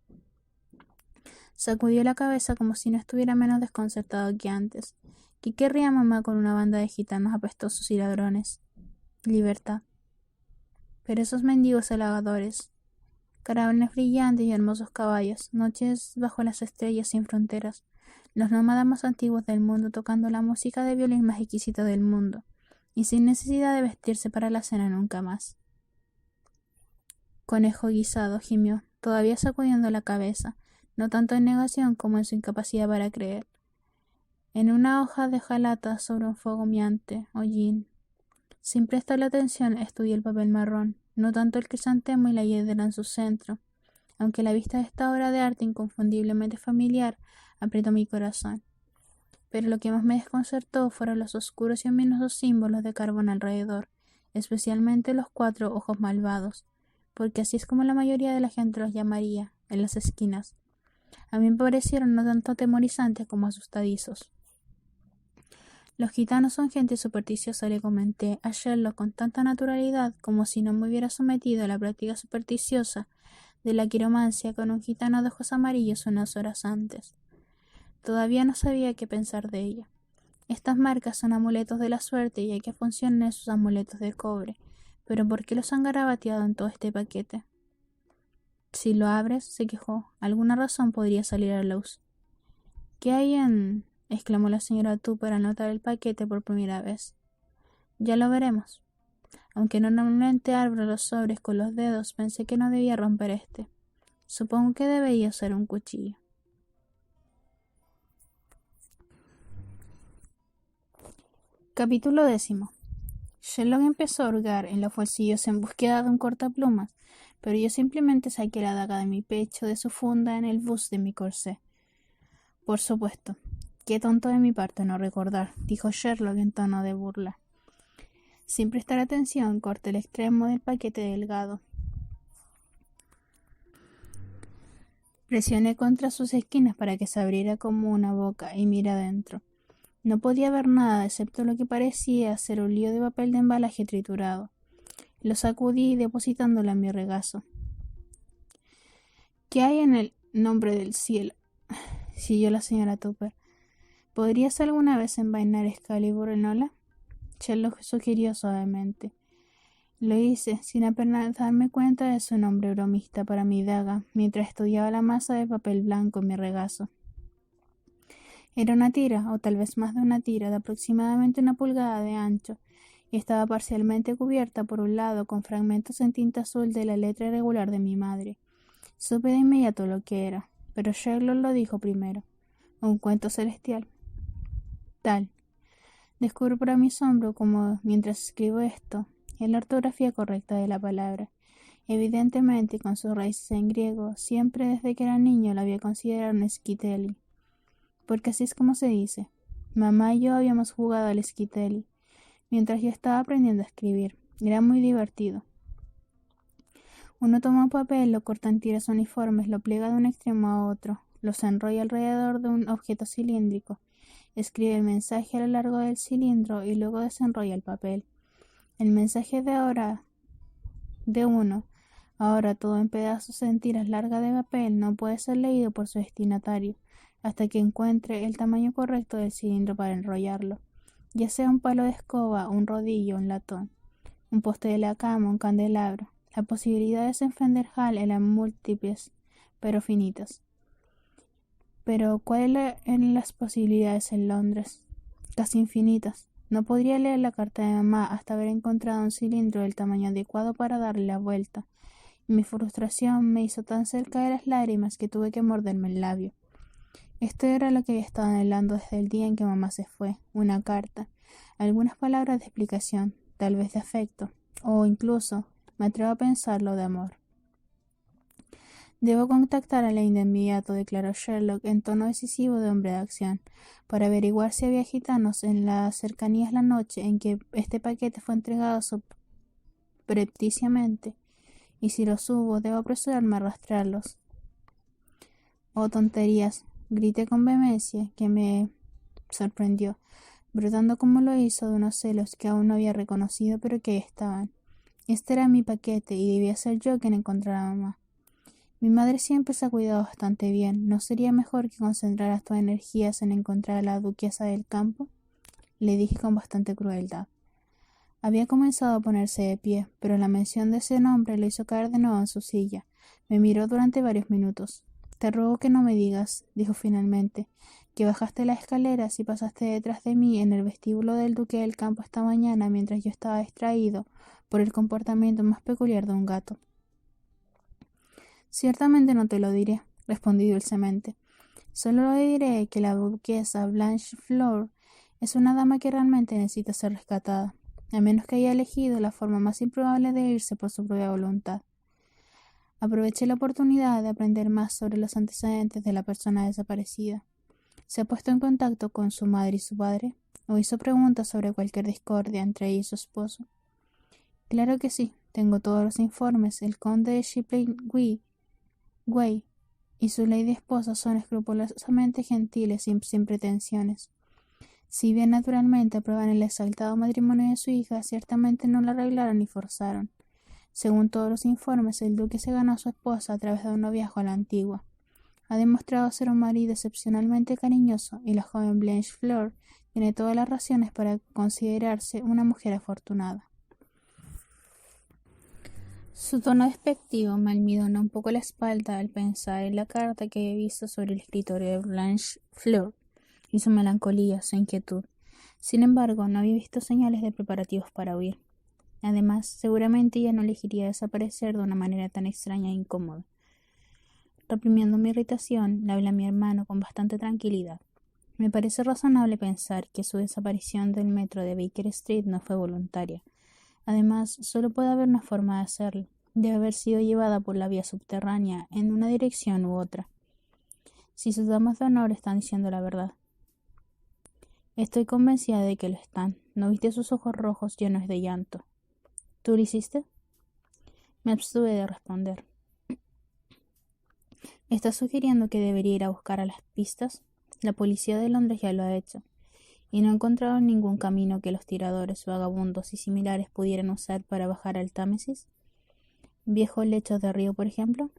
Sacudió la cabeza como si no estuviera menos desconcertado que antes. ¿Qué querría mamá con una banda de gitanos apestosos y ladrones? Libertad. Pero esos mendigos halagadores, caravanas brillantes y hermosos caballos, noches bajo las estrellas sin fronteras, los nómadas más antiguos del mundo tocando la música de violín más exquisita del mundo, y sin necesidad de vestirse para la cena nunca más. Conejo guisado, gimió, todavía sacudiendo la cabeza, no tanto en negación como en su incapacidad para creer. En una hoja de hojalata sobre un fuego humeante, hollín. Sin prestarle atención, estudié el papel marrón, no tanto el crisantemo y la hiedra en su centro, aunque la vista de esta obra de arte inconfundiblemente familiar apretó mi corazón. Pero lo que más me desconcertó fueron los oscuros y ominosos símbolos de carbón alrededor, especialmente los 4 ojos malvados, porque así es como la mayoría de la gente los llamaría, en las esquinas. A mí me parecieron no tanto atemorizantes como asustadizos. Los gitanos son gente supersticiosa, le comenté a Sherlock con tanta naturalidad como si no me hubiera sometido a la práctica supersticiosa de la quiromancia con un gitano de ojos amarillos unas horas antes. Todavía no sabía qué pensar de ella. Estas marcas son amuletos de la suerte y hay que funcionan esos amuletos de cobre. ¿Pero por qué los han garabateado en todo este paquete? Si lo abres, se quejó, alguna razón podría salir a la luz. ¿Qué hay en...? Exclamó la señora Tupper al notar el paquete por primera vez. Ya lo veremos. Aunque normalmente abro los sobres con los dedos, pensé que no debía romper este. Supongo que debería ser un cuchillo. Capítulo 10. Sherlock empezó a hurgar en los bolsillos en búsqueda de un cortaplumas, pero yo simplemente saqué la daga de mi pecho de su funda en el bus de mi corsé. Por supuesto. Qué tonto de mi parte no recordar, dijo Sherlock en tono de burla. Sin prestar atención, corté el extremo del paquete delgado. Presioné contra sus esquinas para que se abriera como una boca y miré adentro. No podía ver nada excepto lo que parecía ser un lío de papel de embalaje triturado. Lo sacudí depositándolo en mi regazo. ¿Qué hay en el nombre del cielo? Siguió la señora Tupper. ¿Podrías alguna vez envainar Excalibur en ola? Sherlock sugirió suavemente. Lo hice, sin apenas darme cuenta de su nombre bromista para mi daga, mientras estudiaba la masa de papel blanco en mi regazo. Era una tira, o tal vez más de una tira, de aproximadamente 1 pulgada de ancho, y estaba parcialmente cubierta por un lado con fragmentos en tinta azul de la letra irregular de mi madre. Supe de inmediato lo que era, pero Sherlock lo dijo primero. Un cuento celestial. Tal. Descubro para mi asombro como, mientras escribo esto, es la ortografía correcta de la palabra. Evidentemente, con sus raíces en griego, siempre desde que era niño la había considerado un esquiteli. Porque así es como se dice. Mamá y yo habíamos jugado al esquiteli, mientras yo estaba aprendiendo a escribir. Era muy divertido. Uno toma un papel, lo corta en tiras uniformes, lo pliega de un extremo a otro, los enrolla alrededor de un objeto cilíndrico, escribe el mensaje a lo largo del cilindro y luego desenrolla el papel. El mensaje de uno, ahora todo en pedazos en tiras largas de papel, no puede ser leído por su destinatario hasta que encuentre el tamaño correcto del cilindro para enrollarlo, ya sea un palo de escoba, un rodillo, un latón, un poste de la cama, un candelabro. La posibilidad de desenfender HAL eran múltiples, pero finitas. Pero ¿cuáles eran las posibilidades en Londres? Casi infinitas. No podría leer la carta de mamá hasta haber encontrado un cilindro del tamaño adecuado para darle la vuelta, y mi frustración me hizo tan cerca de las lágrimas que tuve que morderme el labio. Esto era lo que había estado anhelando desde el día en que mamá se fue, una carta, algunas palabras de explicación, tal vez de afecto, o incluso, me atrevo a pensarlo, de amor. Debo contactar a Lane de inmediato, declaró Sherlock en tono decisivo de hombre de acción, para averiguar si había gitanos en las cercanías la noche en que este paquete fue entregado subrepticiamente, y si los hubo, debo apresurarme a rastrearlos. Oh, tonterías, grité con vehemencia, que me sorprendió, brotando como lo hizo de unos celos que aún no había reconocido, pero que ahí estaban. Este era mi paquete, y debía ser yo quien encontrara a mamá. Mi madre siempre se ha cuidado bastante bien. ¿No sería mejor que concentraras tus energías en encontrar a la duquesa del campo? Le dije con bastante crueldad. Había comenzado a ponerse de pie, pero la mención de ese nombre lo hizo caer de nuevo en su silla. Me miró durante varios minutos. Te ruego que no me digas, dijo finalmente, que bajaste las escaleras y pasaste detrás de mí en el vestíbulo del Duque del Campo esta mañana mientras yo estaba distraído por el comportamiento más peculiar de un gato. Ciertamente no te lo diré, respondí dulcemente. Solo le diré que la duquesa Blanchefleur es una dama que realmente necesita ser rescatada, a menos que haya elegido la forma más improbable de irse por su propia voluntad. Aproveché la oportunidad de aprender más sobre los antecedentes de la persona desaparecida. ¿Se ha puesto en contacto con su madre y su padre? ¿O hizo preguntas sobre cualquier discordia entre ella y su esposo? Claro que sí, tengo todos los informes. El conde de Shipley Way y su lady esposa son escrupulosamente gentiles y sin pretensiones. Si bien naturalmente aprueban el exaltado matrimonio de su hija, ciertamente no la arreglaron ni forzaron. Según todos los informes, el duque se ganó a su esposa a través de un noviazgo a la antigua. Ha demostrado ser un marido excepcionalmente cariñoso y la joven Blanchefleur tiene todas las razones para considerarse una mujer afortunada. Su tono despectivo me almidonó un poco la espalda al pensar en la carta que había visto sobre el escritorio de Blanchefleur y su melancolía, su inquietud. Sin embargo, no había visto señales de preparativos para huir. Además, seguramente ella no elegiría desaparecer de una manera tan extraña e incómoda. Reprimiendo mi irritación, le hablé a mi hermano con bastante tranquilidad. Me parece razonable pensar que su desaparición del metro de Baker Street no fue voluntaria. Además, solo puede haber una forma de hacerlo. Debe haber sido llevada por la vía subterránea en una dirección u otra. Si sus damas de honor están diciendo la verdad. Estoy convencida de que lo están. ¿No viste sus ojos rojos llenos de llanto? ¿Tú lo hiciste? Me abstuve de responder. ¿Estás sugiriendo que debería ir a buscar a las pistas? La policía de Londres ya lo ha hecho, y no ha encontrado ningún camino que los tiradores, vagabundos y similares pudieran usar para bajar al Támesis. ¿Viejos lechos de río, por ejemplo?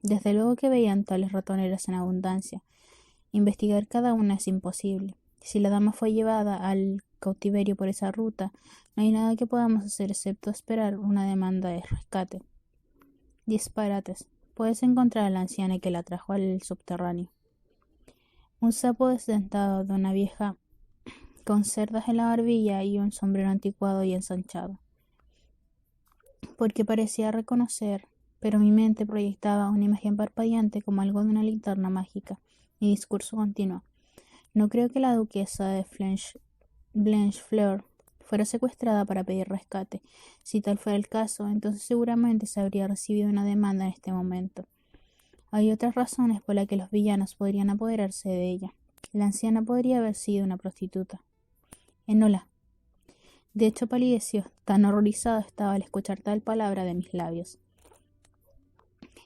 Desde luego que veían tales ratoneras en abundancia. Investigar cada una es imposible. Si la dama fue llevada al cautiverio por esa ruta, no hay nada que podamos hacer excepto esperar una demanda de rescate. Disparates. Puedes encontrar a la anciana que la trajo al subterráneo. Un sapo desdentado de una vieja con cerdas en la barbilla y un sombrero anticuado y ensanchado. Porque parecía reconocer, pero mi mente proyectaba una imagen parpadeante como algo de una linterna mágica. Mi discurso continuó. No creo que la duquesa de Blanchefleur fuera secuestrada para pedir rescate. Si tal fuera el caso, entonces seguramente se habría recibido una demanda en este momento. Hay otras razones por las que los villanos podrían apoderarse de ella. La anciana podría haber sido una prostituta. Enola. De hecho palideció, tan horrorizado estaba al escuchar tal palabra de mis labios.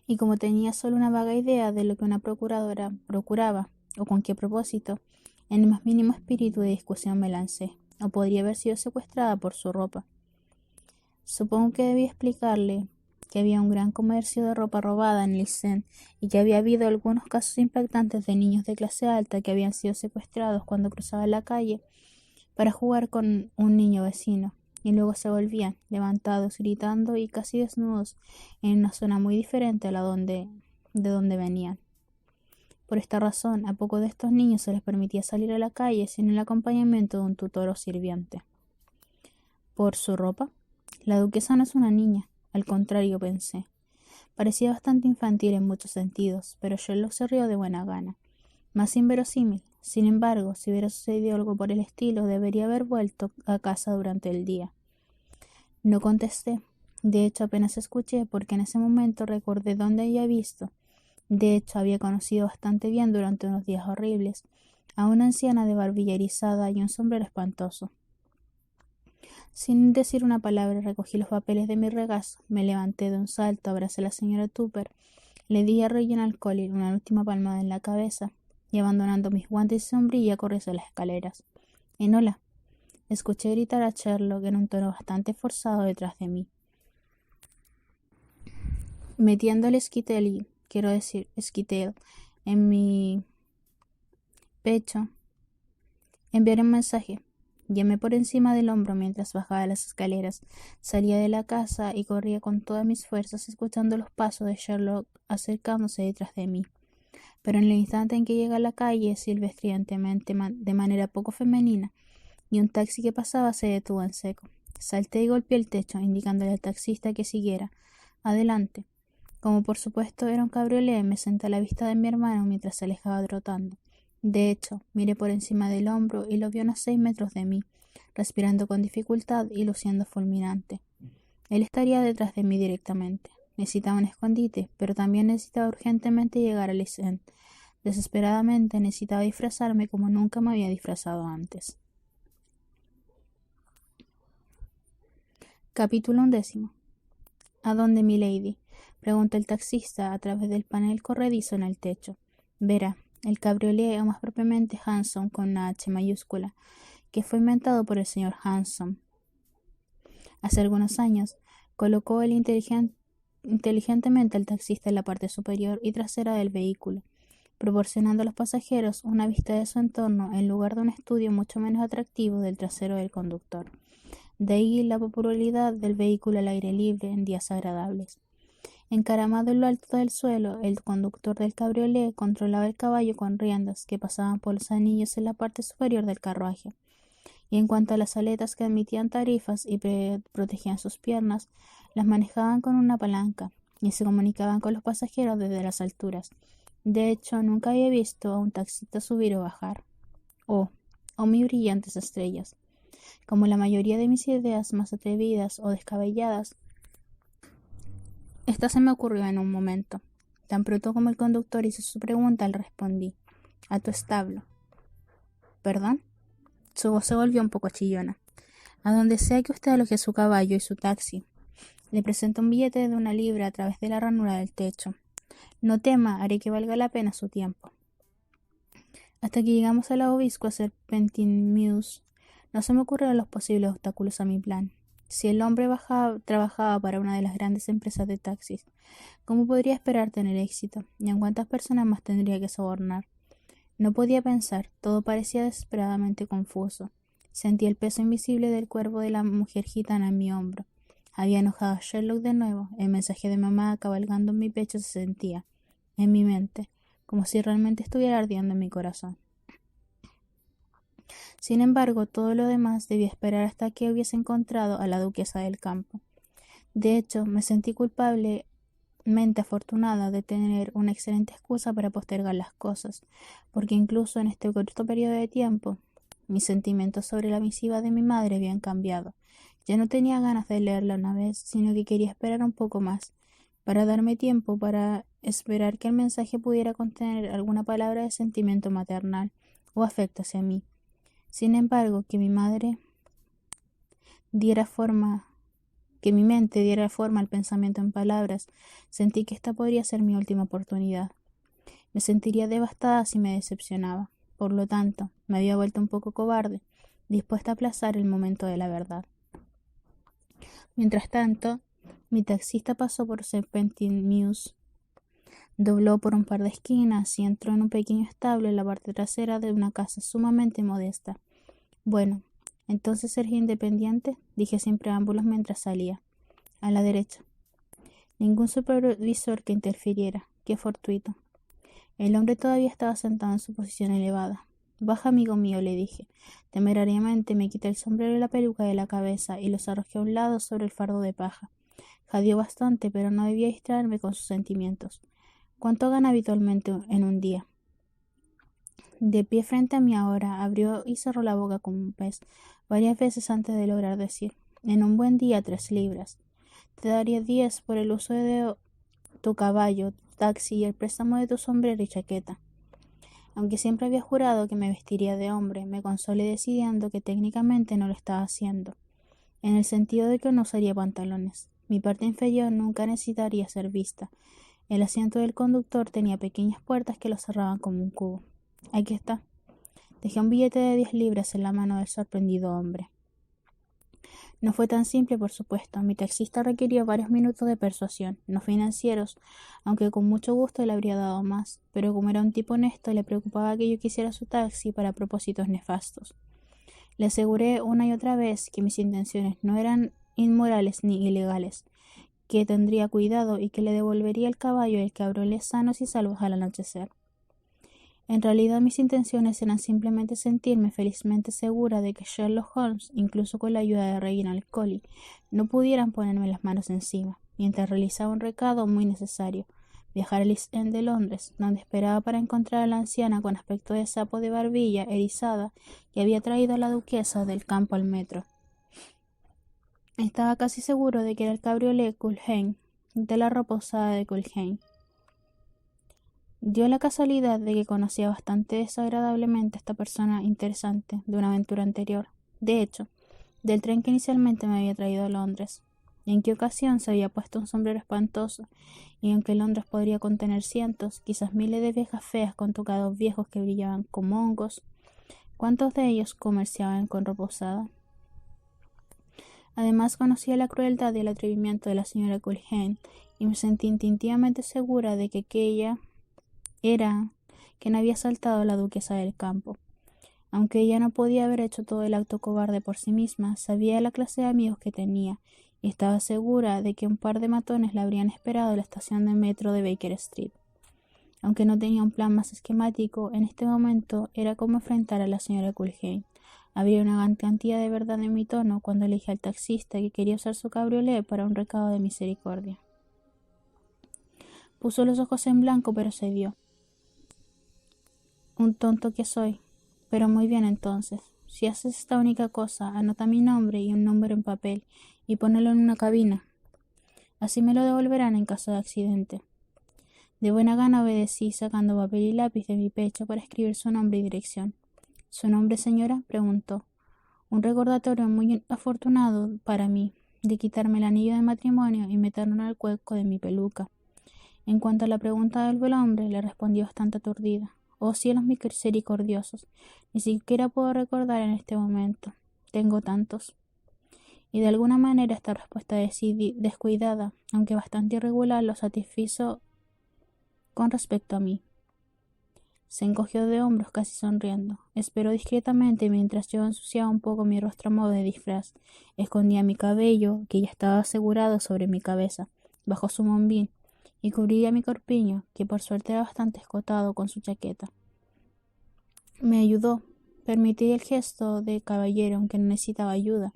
Y como tenía solo una vaga idea de lo que una procuradora procuraba, o con qué propósito, en el más mínimo espíritu de discusión me lancé, o podría haber sido secuestrada por su ropa. Supongo que debí explicarle que había un gran comercio de ropa robada en Licen y que había habido algunos casos impactantes de niños de clase alta que habían sido secuestrados cuando cruzaban la calle para jugar con un niño vecino, y luego se volvían, levantados, gritando y casi desnudos, en una zona muy diferente a la de donde venían. Por esta razón, a pocos de estos niños se les permitía salir a la calle sin el acompañamiento de un tutor o sirviente. ¿Por su ropa? La duquesa no es una niña, al contrario pensé. Parecía bastante infantil en muchos sentidos, pero Sherlock se rió de buena gana. Más inverosímil. Sin embargo, si hubiera sucedido algo por el estilo, debería haber vuelto a casa durante el día. No contesté. De hecho, apenas escuché, porque en ese momento recordé dónde había visto. De hecho, había conocido bastante bien durante unos días horribles a una anciana de barbilla erizada y un sombrero espantoso. Sin decir una palabra, recogí los papeles de mi regazo, me levanté de un salto, abracé a la señora Tupper, le di a Reginald Collier una última palmada en la cabeza y, abandonando mis guantes y sombrilla, corrí hacia las escaleras. Enola. Escuché gritar a Sherlock en un tono bastante forzado detrás de mí. Metiendo el esquitel, en mi pecho, enviaré un mensaje. Llamé por encima del hombro mientras bajaba las escaleras. Salía de la casa y corría con todas mis fuerzas, escuchando los pasos de Sherlock acercándose detrás de mí. pero en el instante en que llegué a la calle, silvestrilmente de manera poco femenina, y un taxi que pasaba se detuvo en seco. Salté y golpeé el techo, indicándole al taxista que siguiera. Adelante. Como por supuesto era un cabriolé, me senté a la vista de mi hermano mientras se alejaba trotando. De hecho, miré por encima del hombro y lo vi a unos 6 metros de mí, respirando con dificultad y luciendo fulminante. Él estaría detrás de mí directamente. Necesitaba un escondite, pero también necesitaba urgentemente llegar a Lysent. Desesperadamente necesitaba disfrazarme como nunca me había disfrazado antes. Capítulo 11. ¿A dónde, milady? Preguntó el taxista a través del panel corredizo en el techo. Verá, el cabriolé, o más propiamente Hansom con una H mayúscula, que fue inventado por el señor Hansom hace algunos años, colocó inteligentemente al taxista en la parte superior y trasera del vehículo, proporcionando a los pasajeros una vista de su entorno en lugar de un estudio mucho menos atractivo del trasero del conductor. De ahí la popularidad del vehículo al aire libre en días agradables. Encaramado en lo alto del suelo, el conductor del cabriolé controlaba el caballo con riendas que pasaban por los anillos en la parte superior del carruaje. Y en cuanto a las aletas que admitían tarifas y protegían sus piernas, las manejaban con una palanca y se comunicaban con los pasajeros desde las alturas. De hecho, nunca había visto a un taxista subir o bajar. Oh muy brillantes estrellas. Como la mayoría de mis ideas más atrevidas o descabelladas, esta se me ocurrió en un momento. Tan pronto como el conductor hizo su pregunta, le respondí: «A tu establo». «¿Perdón?». Su voz se volvió un poco chillona. «A donde sea que usted aloje su caballo y su taxi». Le presento un billete de 1 libra a través de la ranura del techo. «No tema, haré que valga la pena su tiempo». Hasta que llegamos a la obiscua Serpentine Mews, no se me ocurrieron los posibles obstáculos a mi plan. Si el hombre trabajaba para una de las grandes empresas de taxis, ¿cómo podría esperar tener éxito? ¿Y a cuántas personas más tendría que sobornar? No podía pensar, todo parecía desesperadamente confuso. Sentí el peso invisible del cuerpo de la mujer gitana en mi hombro. Había enojado a Sherlock de nuevo. El mensaje de mamá cabalgando en mi pecho se sentía, en mi mente, como si realmente estuviera ardiendo en mi corazón. Sin embargo, todo lo demás debía esperar hasta que hubiese encontrado a la duquesa del campo. De hecho, me sentí culpablemente afortunada de tener una excelente excusa para postergar las cosas, porque incluso en este corto periodo de tiempo, mis sentimientos sobre la misiva de mi madre habían cambiado. Ya no tenía ganas de leerla una vez, sino que quería esperar un poco más, para darme tiempo para esperar que el mensaje pudiera contener alguna palabra de sentimiento maternal o afecto hacia mí. Sin embargo, que mi mente diera forma al pensamiento en palabras, sentí que esta podría ser mi última oportunidad. Me sentiría devastada si me decepcionaba. Por lo tanto, me había vuelto un poco cobarde, dispuesta a aplazar el momento de la verdad. Mientras tanto, mi taxista pasó por Serpentine Mews, dobló por un par de esquinas y entró en un pequeño establo en la parte trasera de una casa sumamente modesta. «Bueno, entonces eres independiente», dije sin preámbulos mientras salía. «A la derecha». Ningún supervisor que interfiriera. Qué fortuito. El hombre todavía estaba sentado en su posición elevada. «Baja, amigo mío», le dije. Temerariamente me quité el sombrero y la peluca de la cabeza y los arrojé a un lado sobre el fardo de paja. Jadeó bastante, pero no debía distraerme con sus sentimientos. «¿Cuánto gana habitualmente en un día?» De pie frente a mí ahora, abrió y cerró la boca como un pez, varias veces antes de lograr decir: «En un buen día 3 libras. Te daría 10 por el uso de tu caballo, tu taxi y el préstamo de tu sombrero y chaqueta». Aunque siempre había jurado que me vestiría de hombre, me consolé decidiendo que técnicamente no lo estaba haciendo, en el sentido de que no usaría pantalones. Mi parte inferior nunca necesitaría ser vista. El asiento del conductor tenía pequeñas puertas que lo cerraban como un cubo. Aquí está. Dejé un billete de 10 libras en la mano del sorprendido hombre. No fue tan simple, por supuesto. Mi taxista requirió varios minutos de persuasión, no financieros, aunque con mucho gusto le habría dado más, pero como era un tipo honesto, le preocupaba que yo quisiera su taxi para propósitos nefastos. Le aseguré una y otra vez que mis intenciones no eran inmorales ni ilegales, que tendría cuidado y que le devolvería el caballo y el cabriolet sanos y salvos al anochecer. En realidad mis intenciones eran simplemente sentirme felizmente segura de que Sherlock Holmes, incluso con la ayuda de Reginald Collie, no pudieran ponerme las manos encima, mientras realizaba un recado muy necesario: viajar al East End de Londres, donde esperaba para encontrar a la anciana con aspecto de sapo de barbilla erizada que había traído a la duquesa del campo al metro. Estaba casi seguro de que era el cabriolet Culhane, de la ropa usada de Culhane. Dio la casualidad de que conocía bastante desagradablemente a esta persona interesante de una aventura anterior, de hecho, del tren que inicialmente me había traído a Londres. En qué ocasión se había puesto un sombrero espantoso, y aunque Londres podría contener cientos, quizás miles de viejas feas con tocados viejos que brillaban como hongos, ¿cuántos de ellos comerciaban con ropa usada? Además conocía la crueldad y el atrevimiento de la señora Culhane, y me sentí instintivamente segura de que aquella era quien había asaltado a la duquesa del campo. Aunque ella no podía haber hecho todo el acto cobarde por sí misma, sabía la clase de amigos que tenía, y estaba segura de que un par de matones la habrían esperado en la estación de metro de Baker Street. Aunque no tenía un plan más esquemático, en este momento era como enfrentar a la señora Culhane. Había una gran cantidad de verdad en mi tono cuando le dije al taxista que quería usar su cabriolet para un recado de misericordia. Puso los ojos en blanco, pero se vio. Un tonto que soy. Pero muy bien entonces. Si haces esta única cosa, anota mi nombre y un número en papel y ponelo en una cabina. Así me lo devolverán en caso de accidente. De buena gana obedecí, sacando papel y lápiz de mi pecho para escribir su nombre y dirección. ¿Su nombre, señora?, preguntó. Un recordatorio muy afortunado para mí de quitarme el anillo de matrimonio y meterlo en el cuenco de mi peluca. En cuanto a la pregunta del buen hombre, le respondí bastante aturdida. Oh cielos misericordiosos, ni siquiera puedo recordar en este momento. Tengo tantos. Y de alguna manera esta respuesta descuidada, aunque bastante irregular, lo satisfizo con respecto a mí. Se encogió de hombros casi sonriendo. Esperó discretamente mientras yo ensuciaba un poco mi rostro a modo de disfraz. Escondía mi cabello, que ya estaba asegurado sobre mi cabeza, bajo su bombín, y cubría mi corpiño, que por suerte era bastante escotado, con su chaqueta. Me ayudó. Permití el gesto de caballero, aunque no necesitaba ayuda,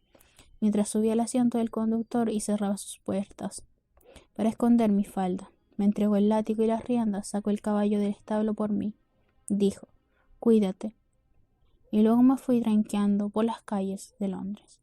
mientras subía al asiento del conductor y cerraba sus puertas. Para esconder mi falda, me entregó el látigo y las riendas, sacó el caballo del establo por mí. Dijo: cuídate. Y luego me fui tranqueando por las calles de Londres.